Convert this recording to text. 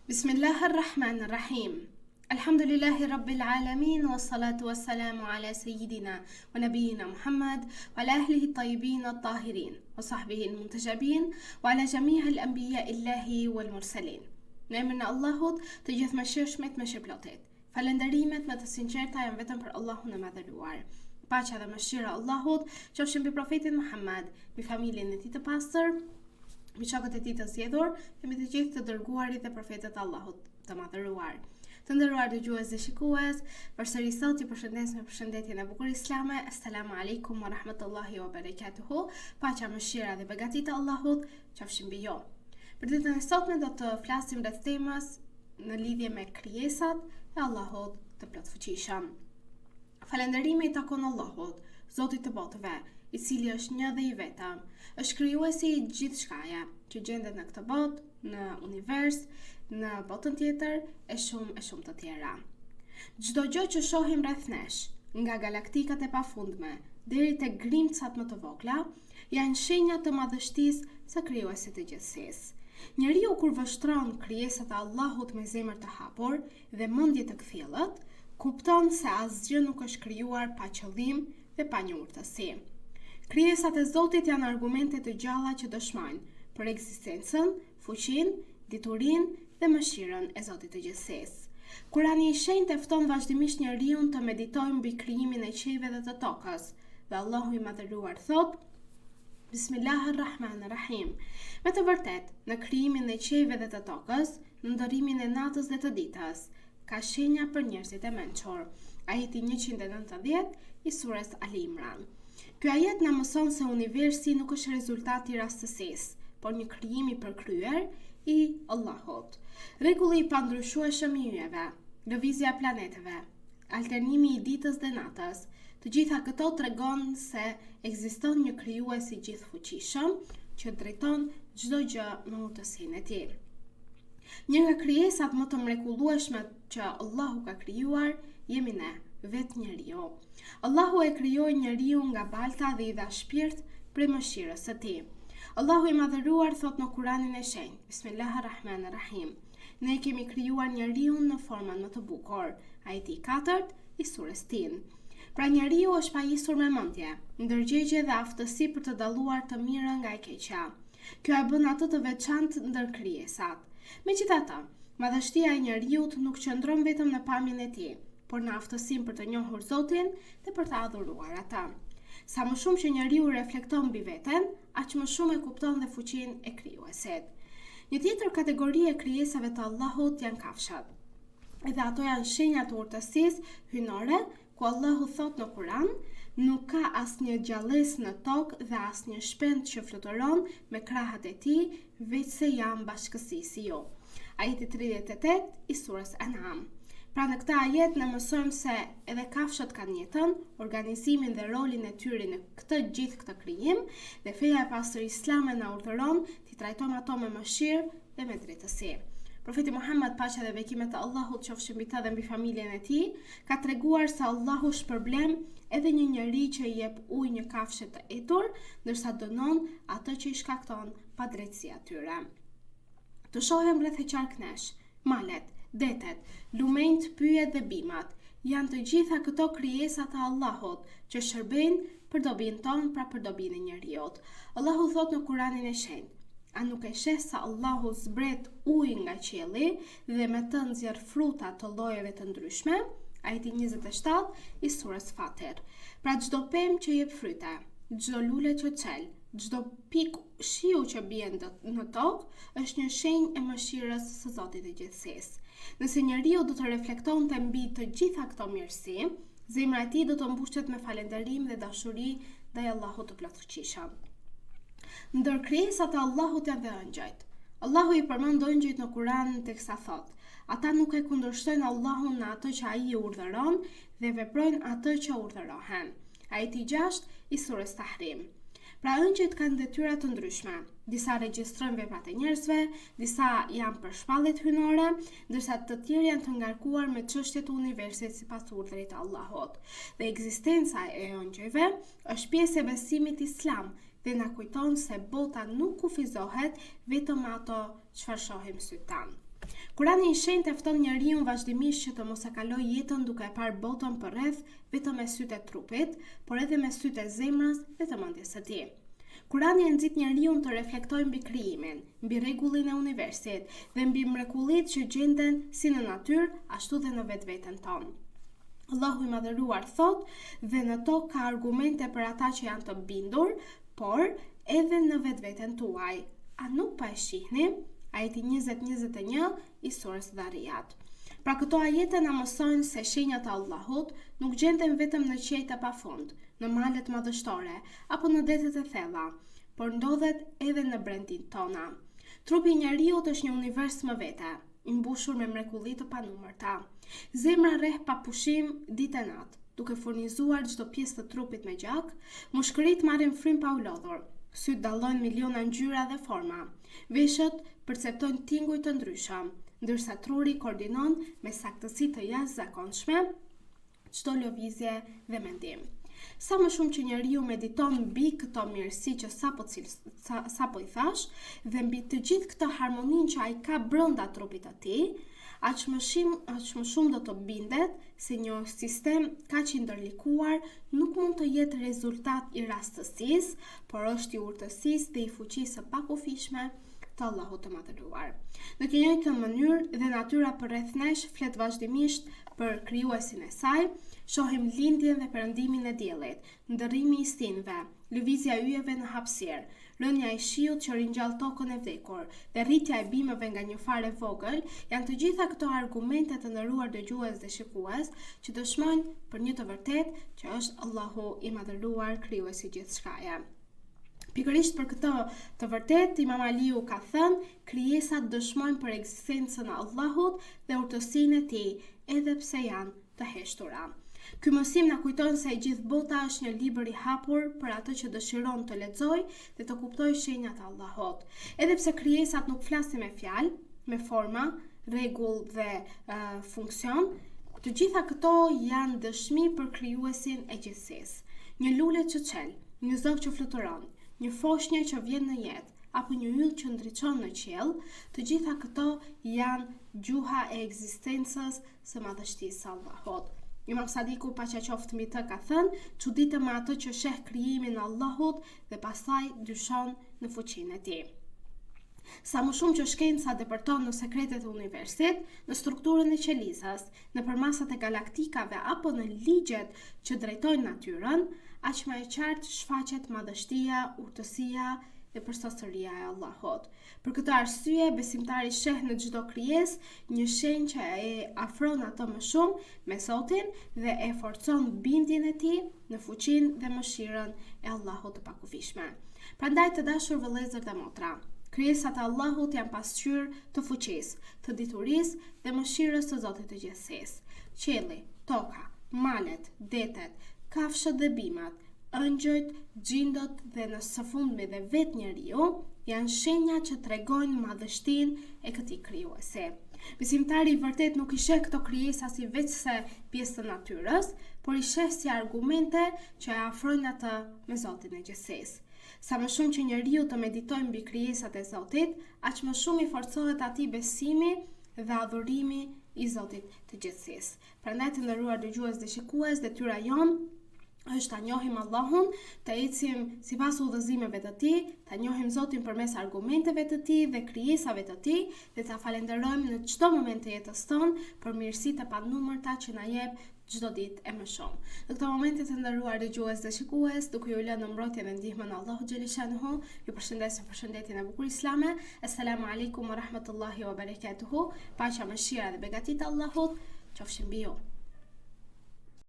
Bismillahirrahmanirrahim. Alhamdulillahi Rabbil Alamin wa salatu wa salamu ala Sayyidina wa Nabiyina Muhammad wa ala ahlihi tayyibin at-tahirin wa sahbihi al-muntajabin wa ala jami'i al-anbiya illahi wal mursalin. Në emrin e Allahut, të gjithë mëshirshmit më shpëlotet. Falënderimet më të sinqerta janë vetëm për Allahun e madhëruar. Paqja dhe mëshira e Allahut qofshin mbi profetin Muhammad, mbi familjen e tij të pastër, mbi shokët e tij të zgjedhur, dhe mbi të gjithë të dërguarit dhe profetët e Allahut të madhëruar. Të nderuar dëgjues dhe shikues, përsëri sot ju përshëndes me përshëndetjen e bukur islame. Assalamu alaikum wa rahmatullahi wa barakatuhu. Paqja, mëshira dhe begatit e Allahut qofshin mbi ju. Për ditën e sotme do të flasim rreth temës në lidhje me krijesat e Allahut të plotfuqishëm. Falënderimi i takon Allahut, Zotit të botëve, i cili është një dhe i vetëm, është krijuesi i gjithçkaje që gjendet në këtë botë, në univers, në botën tjetër e shumë të tjera. Çdo gjë që shohim rreth nesh, nga galaktikat e pafundme deri te grimcat më të vogla, janë shenja të madhështisë së krijuesit të gjithësisë. Njeriu kur vështron krijesat e Allahut me zemër të hapur dhe mendje të kthjellët, kupton se asgjë nuk është krijuar pa qëllim dhe pa një urtësi. Krijesat e Zotit janë argumente të gjalla që dëshmojnë për ekzistencën, fuqinë, diturinë dhe mëshirën e Zotit të gjithësisë. Kurani i shenjtë e fton vazhdimisht njeriu të meditojë mbi krijimin e qiejve dhe të tokës, dhe Allahu i madhëruar thotë: Bismillahirrahmanirrahim. Me të vërtet, në krijimin e qiejve dhe të tokës, në ndërimin e natës dhe të ditës, ka shenja për njerëzit e mençur. Ajeti 190 i surës Ali Imran. Ky ajet na mëson se universi nuk është rezultati i rastësisë, por një krijim i përkryer i Allahut. Rregulli i pandryshueshëm i yjeve, lëvizja e planeteve, alternimi i ditës dhe natës, të gjitha këto tregon se ekziston një krijues i gjithfuqishëm që drejton çdo gjë në urtësinë e tij. Një nga krijesat më të mrekullueshme që Allahu ka krijuar jemi ne, vetë njeriu. Allahu e krijoi njeriu nga balta dhe i dha shpirt prej mëshirës së tij. Allahu i madhëruar thot në Kuranin e shenjtë: Bismillahirrahmanirrahim. Ne kemi krijuar njeriu në formën më të bukur. Ajeti 4 i surës Tin. Pra njeriu është pajisur me mendje, ndërgjegje dhe aftësi për të dalluar të mirën nga e keqja. Kjo e bën atë të veçantë ndër krijesat. Megjithatë, madhështia e njeriut nuk qëndron vetëm në pamjen e tij, por në aftësinë për të njohur Zotin dhe për të adhuruar atë. Sa më shumë që njeriu reflekton mbi veten, aq më shumë e kupton dhe fuqinë e krijuesit. Një tjetër kategori e krijesave të Allahut janë kafshët. Edhe ato janë shenja të urtësisë hyjnore, ku Allahu thot në Kur'an: nuk ka asnjë gjallës në tokë dhe asnjë shpend që fluturon me krahët e tij, veç se janë bashkësi si ju. Ajeti 38 i surës An'am. Pra në këtë ajet ne mësojmë se edhe kafshët kanë jetën, organizimin dhe rolin e tyre në gjithë këtë krijim, dhe feja e pastër islame na urdhëron t'i trajtojmë ato me mëshirë dhe me drejtësi. Profeti Muhammad, paqja dhe bekimet e Allahut qofshin mbi ta dhe mbi familjen e tij, ka treguar se Allahu shpërblen edhe një njeri që i jep ujë një kafshë të etur, ndërsa dënon atë që i shkakton padrejtësi atyre. Të shohim rreth e qarknesh, malet, detet, lumenjt, pyjet dhe bimat, janë të gjitha këto krijesat e Allahut që shërbejnë për dobinë tonë, pra për dobinë e njeriut. Allahu thot në Kuranin e shenjtë: a nuk e sheh se Allahu zbret ujë nga qielli dhe me të nxjerr fruta të llojeve të ndryshme? Ajeti 27 i surës Fatir. Pra çdo pemë që jep fryte, çdo lule që çel, çdo pikë shiu që bie në tokë është një shenjë e mëshirës së Zotit të gjithësisë. Nëse njeriu do të reflektonte mbi të gjitha këto mirësi, zemra e tij do të mbushet me falënderim dhe dashuri ndaj Allahut të plotfuqishëm. Ndër krijesat e Allahut janë dhe ëngjëjt. Allahu i përmend ëngjëjt në Kur'an teksa thot: ata nuk e kundërshtojnë Allahun në atë që ai i urdhëron dhe veprojnë atë që urdhërohen. Ajeti 6 i surës Tahrim. Pra ëngjëjt kanë detyra të ndryshme. Disa regjistrojnë veprat e njerëzve, disa janë për shpalljet hyjnore, ndërsa të tjerë janë të ngarkuar me çështjet e universit sipas urdhrit të Allahut. Dhe ekzistenca e ëngjëjve është pjesë e besimit islam dhe na kujton se bota nuk kufizohet vetëm ato çfarë shohim syt tan. Kurani i shenjtë e fton njeriu vazhdimisht që të mos e kalojë jetën duke e parë botën përreth vetëm me sytë e trupit, por edhe me sytë e zemrës dhe të mendjes së tij. Kurani e nxit njeriu të reflektojë mbi krijimin, mbi rregullin e universit dhe mbi mrekullitë që gjenden si në natyrë, ashtu dhe në vetveten tonë. Allahu i madhëruar thot, dhe në tokë ka argumente për ata që janë të bindur, por edhe në vetveten tuaj. A nuk pa e shihni? Ajeti 20-21 i surës Dhariyat. Pra këto ajete na mësojnë se shenjat e Allahut nuk gjenden vetëm në qiejt e pafund, në malet madhështore apo në detet e thella, por ndodhet edhe në brendin tona. Trupi i njeriut është një univers më vete, i mbushur me mrekulli të panumërta. Zemra rreh pa pushim ditë e natë, duke furnizuar çdo pjesë të trupit me gjak, mushkërit marrin frym pa u lodhur. Syt dallojnë miliona ngjyra dhe forma. Veshët perceptojnë tinguj të ndryshëm, ndërsa truri koordinon me saktësi të jashtëzakonshme çdo lëvizje dhe mendim. Sa më shumë që njeriu mediton mbi këto mirësi që sapo i thash dhe mbi të gjithë këtë harmoninë që ai ka brenda trupit të tij, aq më shumë do të bindet se një sistem kaq i ndërlikuar nuk mund të jetë rezultat i rastësisë, por është i urtësisë dhe i fuqisë së pakufishme të Allahut të madhëruar. Në të njëjtën mënyrë dhe natyra përreth nesh flet vazhdimisht për krijuesin e saj, shohim lindjen dhe perëndimin e diellit, ndërrimi i stinëve, lëvizja e yjeve në hapësirë, rënja e shiut që ringjall tokën e vdekur dhe rritja e bimëve nga një fare vogël, janë të gjitha këto argumente të nderuar dëgjues dhe shikues që dëshmojnë për një të vërtetë që është Allahu i madhëruar, krijuesi i gjithçkaje. Pikërisht për këtë të vërtetë, Imam Aliu ka thënë, krijesat dëshmojnë për ekzistencën e Allahut dhe urtësinë e tij, edhe pse janë të heshtura. Ky mësim na kujton se e gjithë bota është një libër i hapur për atë që dëshiron të lexojë dhe të kuptojë shenjat e Allahut. Edhe pse krijesat nuk flasin me fjalë, me forma, rregull dhe funksion, të gjitha këto janë dëshmi për krijuesin e gjithësisë. Një lule që çel, një zog që fluturon, një foshnjë që vjen në jetë, apo një yll që ndriçon në qiell, të gjitha këto janë gjuha e ekzistencës së madhështisë së Allahut. Imam Sadiku, paqja qoftë mbi të, ka thënë, çuditë me atë që sheh krijimin e Allahut dhe pastaj dyshon në fuqinë e tij. Sa më shumë që shkenca depërton në sekretet e universit, në strukturën e qelizës, në përmasat e galaktikave apo në ligjet që drejtojnë natyrën, aq më e qartë shfaqet madhështia, urtësia e përsosëria e Allahut. Për këtë arsye, besimtari sheh në çdo krijesë një shenjë që e afron atë më shumë me Zotin dhe e forcon bindjen e tij në fuqinë dhe mëshirën e Allahut të pakufishme. Prandaj, të dashur vëllezër dhe motra, krijesat e Allahut janë pasqyrë të fuqisë, të diturisë dhe mëshirës së Zotit të gjithësisë. Qielli, toka, malet, detet, kafshët dhe bimat, ëngjëjt, xhindët dhe në së fundmi dhe vetë njeriu janë shenja që tregojnë madhështinë e këtij krijuesi. Besimtari i vërtet nuk i sheh këto krijesa si veçse pjesë të natyrës, por i sheh si argumente që e afrojnë atë me Zotin e gjithësisë. Sa më shumë që njeriu të meditojë mbi krijesat e Zotit, aq më shumë i forcohet atij besimi dhe adhurimi i Zotit të gjithësisë. Prandaj, të nderuar dëgjues dhe shikues, detyra jonë është ta njohim Allahun, të ecim sipas udhëzimeve të tij, ta njohim Zotin përmes argumenteve të tij dhe krijesave të tij dhe ta falenderojmë në çdo moment të jetës tonë për mirësitë e panumërta që na jep çdo ditë e më shumë. Në këtë momente të nderuar dëgjues dhe shikues, duke ju lënë në mbrojtjen dhe ndihmën e Allahut xhaleshanuhu, ju përshëndes me përshëndetjen e bukur islame. Assalamu alaikum wa rahmatullahi wa barakatuhu. Paqja, mëshira dhe begatit e Allahut qofshin mbi ju.